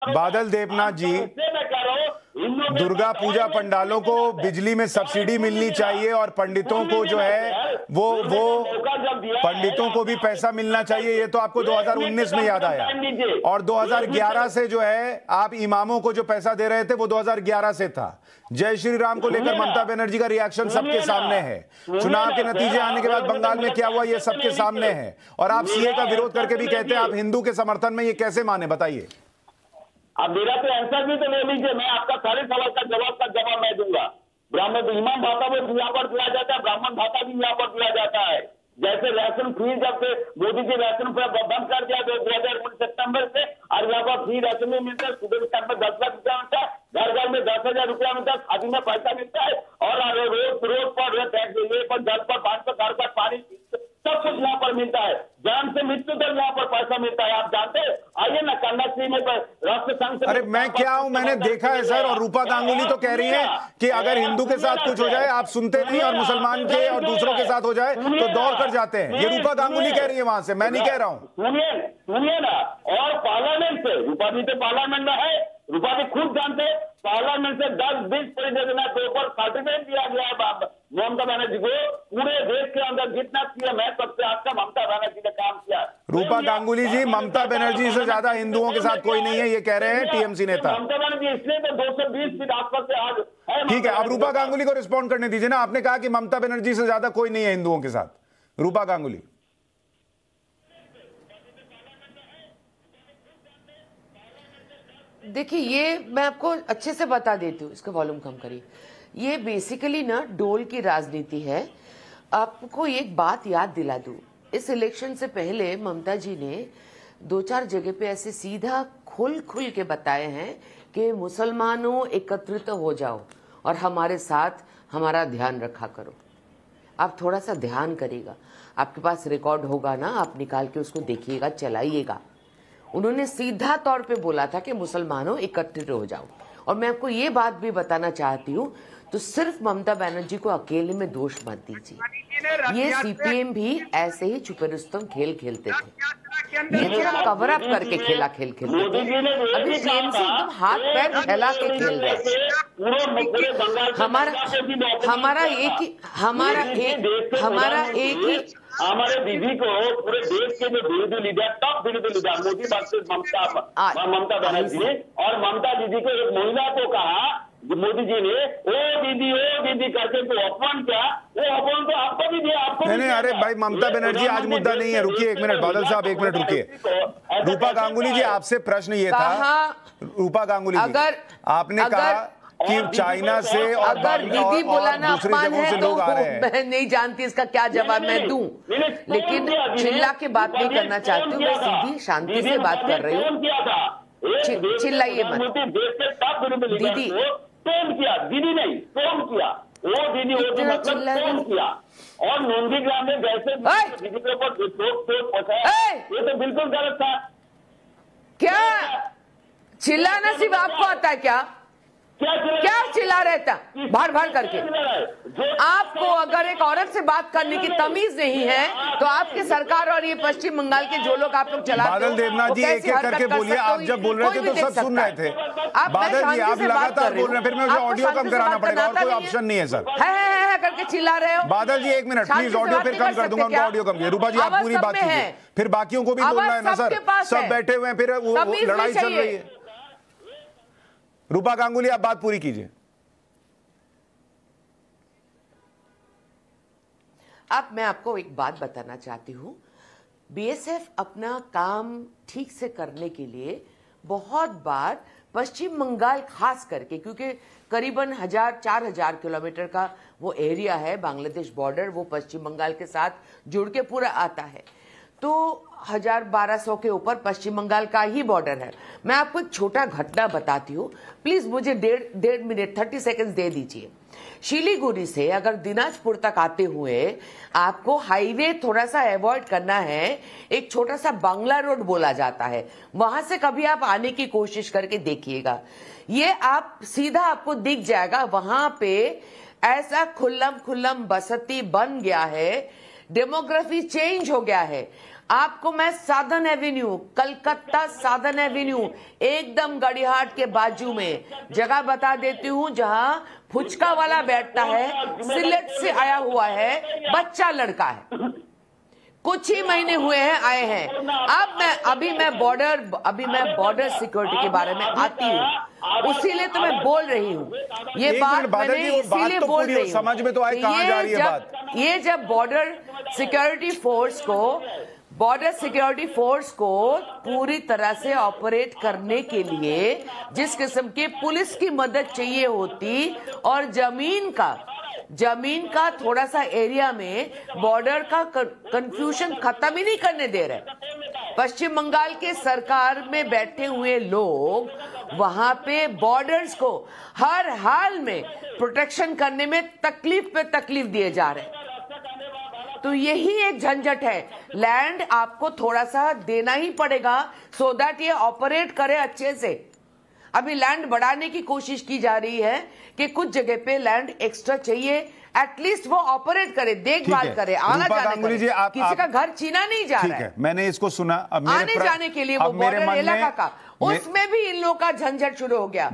बादल देवनाथ जी, दुर्गा पूजा पंडालों को बिजली में सब्सिडी मिलनी चाहिए और पंडितों को जो है वो पंडितों को भी पैसा मिलना चाहिए। ये तो आपको 2019 में याद आया, और 2011 से जो है आप इमामों को जो पैसा दे रहे थे वो 2011 से था। जय श्री राम को लेकर ममता बनर्जी का रिएक्शन सबके सामने है। चुनाव के नतीजे आने के बाद बंगाल में क्या हुआ ये सबके सामने है, और आप सीए का विरोध करके भी कहते हैं आप हिंदू के समर्थन में, ये कैसे माने बताइए? अब मेरा तो आंसर भी तो ले लीजिए, मैं आपका सारे सवाल का जवाब मैं दूंगा। ब्राह्मण इमाम भाता भी यहाँ पर दिया जाता है, ब्राह्मण भाता भी यहाँ पर दिया जाता है। जैसे राशन फ्री जब से मोदी जी राशन बंद कर दिया 2019 सितंबर से, और यहाँ पर फ्री राशन में मिलता है, सुबह टाइम में 10 लाख रुपया मिलता है, घर घर में 10,000 रुपया मिलता है, खादी में पैसा मिलता है, और रोड पर जल पर 500 घर पर पानी सब कुछ यहाँ पर मिलता है। जान से मृत्यु तक यहाँ पर पैसा मिलता है, आप जानते हैं? आइए ना कन्याश्री में राष्ट्र संघ। अरे मैं क्या हूं, मैंने देखा है सर। और रूपा गांगुली तो कह रही है कि अगर हिंदू के साथ कुछ हो जाए आप सुनते नहीं, और मुसलमान के और दूसरों के साथ हो जाए तो दौड़ कर जाते हैं। ये रूपा गांगुली कह रही है वहां से, मैं नहीं कह रहा हूँ। सुनिए ना, और पार्लियामेंट से रूपा जी तो पार्लियामेंट में है, रूपा जी खुद जानते हैं पार्लियामेंट से 10-20 परियोजना के ऊपर सर्टिफिकेट दिया गया है ममता बनर्जी को। पूरे देश के अंदर जितना सीएम है सबसे अच्छा ममता बनर्जी ने काम किया। रूपा गांगुली जी, ममता बनर्जी से ज्यादा हिंदुओं के साथ कोई नहीं है, ये कह रहे हैं टीएमसी नेता। ममता बनर्जी इसलिए तो 220 फीट आसपास से आज है। ठीक है, अब रूपा गांगुली को रिस्पॉन्ड करने दीजिए ना। आपने कहा कि ममता बनर्जी से ज्यादा कोई नहीं है हिंदुओं के साथ। रूपा गांगुली, देखिए, ये मैं आपको अच्छे से बता देती हूँ, इसका वॉल्यूम कम करिए। ये बेसिकली ना डोल की राजनीति है। आपको एक बात याद दिला दूं, इस इलेक्शन से पहले ममता जी ने 2-4 जगह पे ऐसे सीधा खुल के बताए हैं कि मुसलमानों एकत्रित हो जाओ और हमारे साथ हमारा ध्यान रखा करो। आप थोड़ा सा ध्यान करिएगा, आपके पास रिकॉर्ड होगा ना, आप निकाल के उसको देखिएगा, चलाइएगा। उन्होंने सीधा तौर पे बोला था कि मुसलमानों एकत्रित हो जाओ। और मैं आपको ये बात भी बताना चाहती हूँ, तो सिर्फ ममता बनर्जी को अकेले में दोष मत दीजिए। ये सीपीएम भी ऐसे ही छुपे रुस्तम खेल खेलते थे, ये थोड़ा कवर अप करके खेलते थे। अभी टीएमसी एकदम हाथ पैर फैला के खेल रहे हैं। हमारा एक ही हमारे दीदी को पूरे देश के जो विरोधी लीडर, टॉप विरोधी लीडर मोदी ममता बनर्जी ने, और ममता दीदी को एक महिला को कहा, मोदी जी ने ओ दीदी करके तो अपमान किया। वो अपमान तो आपको भी दिया, आपको नहीं। अरे भाई, ममता बनर्जी आज मुद्दा नहीं है। रुकिए 1 मिनट, बादल साहब 1 मिनट रुकिए। रूपा गांगुली जी, आपसे प्रश्न ये था, रूपा गांगुली जी, आपने कहा कि चाइना से और अगर दीदी बोलाना अपमान है तो मैं नहीं जानती इसका क्या जवाब मैं दूं, लेकिन चिल्ला के बात नहीं करना चाहती हूँ, मैं सीधी शांति से बात कर रही हूँ। चिल्लाइए मत दीदी। दीदी नहीं टोन किया, वो दीदी मतलब किया। और नंदीग्राम में जैसे दीदी के ऊपर पहुंचाया, ये तो बिल्कुल गलत था। क्या चिल्लाना सिर्फ आपको आता है क्या? क्या चिल्ला रहता भाड़ करके? आपको अगर एक औरत से बात करने की तमीज नहीं है तो आपकी सरकार और ये पश्चिम बंगाल के जो लोग आप लोग चलाते बादल देवनाथ जी एक करके बोलिए। आप जब बोल रहे थे तो सब सुन रहे थे। बादल जी, आप लगातार बोल रहे हैं, फिर मुझे ऑडियो कम कराना पड़ेगा, और कोई ऑप्शन नहीं है सर। है करके चिल्ला रहे हो। बादल जी 1 मिनट प्लीज, ऑडियो फिर कम कर दूंगा, उनका ऑडियो कम कीजिए। रूपा जी, आप पूरी बात कीजिए, फिर बाकियों को भी बोलना है ना सर, सब बैठे हुए हैं, फिर वो लड़ाई चल रही है। रूपा गांगुली, आप बात पूरी कीजिए। अब मैं आपको एक बात बताना चाहती हूं, बीएसएफ अपना काम ठीक से करने के लिए बहुत बार पश्चिम बंगाल खास करके, क्योंकि करीबन 4,000 किलोमीटर का वो एरिया है बांग्लादेश बॉर्डर, वो पश्चिम बंगाल के साथ जुड़ के पूरा आता है, तो 1,000-1,200 के ऊपर पश्चिम बंगाल का ही बॉर्डर है। मैं आपको एक छोटा घटना बताती हूँ, प्लीज मुझे डेढ़ मिनट 30 सेकंड्स दे दीजिए। शिलीगुड़ी से अगर दिनाजपुर तक आते हुए आपको हाईवे थोड़ा सा अवॉइड करना है, एक छोटा सा बांग्ला रोड बोला जाता है, वहां से कभी आप आने की कोशिश करके देखिएगा। ये आप सीधा आपको दिख जाएगा, वहां पे ऐसा खुल्लम बसती बन गया है, डेमोग्राफी चेंज हो गया है। आपको मैं साधन एवेन्यू, कलकत्ता साधन एवेन्यू, एकदम गड़ीहाट के बाजू में जगह बता देती हूँ, जहां फुचका वाला बैठता है, सिलेट से आया हुआ है, बच्चा लड़का है, कुछ ही महीने हुए हैं आए हैं। अभी मैं बॉर्डर सिक्योरिटी के बारे में आती हूँ, उसीलिए तो मैं बोल रही हूँ ये बात, मैंने इसीलिए बोल रही हूँ, समझ में तो आए कहां जा रही है बात। ये जब बॉर्डर सिक्योरिटी फोर्स को पूरी तरह से ऑपरेट करने के लिए जिस किस्म के पुलिस की मदद चाहिए होती, और जमीन का थोड़ा सा एरिया में बॉर्डर का कंफ्यूजन खत्म ही नहीं करने दे रहे। पश्चिम बंगाल के सरकार में बैठे हुए लोग वहां पे बॉर्डर्स को हर हाल में प्रोटेक्शन करने में तकलीफ पे तकलीफ दिए जा रहे हैं। तो यही एक झंझट है, लैंड आपको थोड़ा सा देना ही पड़ेगा सो दैट ये ऑपरेट करे अच्छे से। अभी लैंड बढ़ाने की कोशिश की जा रही है कि कुछ जगह पे लैंड एक्स्ट्रा चाहिए, एटलीस्ट वो ऑपरेट करे, देखभाल करे, आना जाना करे, किसी का घर छीना नहीं जा रहा है। मैंने इसको सुना, अब आने जाने के लिए वो बॉर्डर इलाका का, उसमें भी इन लोगों का झंझट शुरू हो गया।